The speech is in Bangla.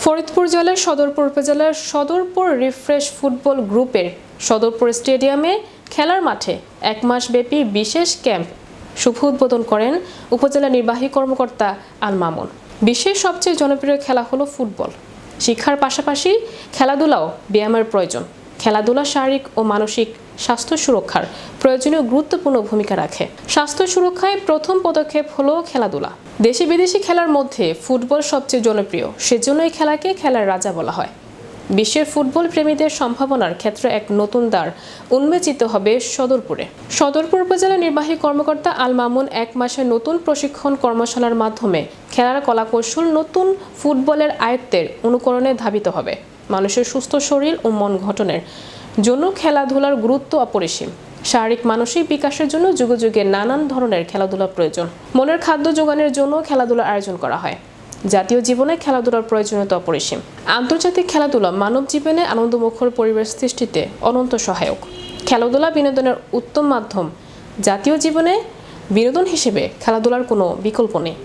ফরিদপুর জেলার সদরপুর উপজেলার সদরপুর রিফ্রেশ ফুটবল গ্রুপের সদরপুর স্টেডিয়ামে খেলার মাঠে 1 মাসব্যাপী বিশেষ ক্যাম্প শুভ উদ্বোধন করেন উপজেলা নির্বাহী কর্মকর্তা আল মামুন। বিশ্বের সবচেয়ে জনপ্রিয় খেলা হলো ফুটবল। শিক্ষার পাশাপাশি খেলাধুলাও ব্যায়ামের প্রয়োজন। খেলাধুলা শারীরিক ও মানসিক স্বাস্থ্য সুরক্ষার প্রয়োজনীয় গুরুত্বপূর্ণ ভূমিকা রাখে। স্বাস্থ্য সুরক্ষায় প্রথম পদক্ষেপ হলো খেলাধুলা। দেশি বিদেশি খেলার মধ্যে ফুটবল সবচেয়ে জনপ্রিয়, সেজন্য এই খেলাকে খেলার রাজা বলা হয়। বিশ্বের ফুটবল প্রেমীদের সম্ভাবনার ক্ষেত্রে এক নতুন দ্বার উন্মোচিত হবে সদরপুরে। সদরপুর উপজেলা নির্বাহী কর্মকর্তা আল মামুন 1 মাসের নতুন প্রশিক্ষণ কর্মশালার মাধ্যমে খেলার কলাকৌশল নতুন ফুটবলের আয়ত্তের অনুকরণে ধাবিত হবে। মানুষের সুস্থ শরীর ও মন গঠনের জন্য খেলাধুলার গুরুত্ব অপরিসীম। শারীরিক মানসিক বিকাশের জন্য যুগে যুগে নানান ধরনের খেলাধুলা প্রয়োজন। মনের খাদ্য যোগানের জন্য খেলাধুলার আয়োজন করা হয়। জাতীয় জীবনে খেলাধুলার প্রয়োজনীয়তা অপরিসীম। আন্তর্জাতিক খেলাধুলা মানব জীবনে আনন্দমুখর পরিবেশ সৃষ্টিতে অনন্ত সহায়ক। খেলাধুলা বিনোদনের উত্তম মাধ্যম। জাতীয় জীবনে বিনোদন হিসেবে খেলাধুলার কোনো বিকল্প নেই।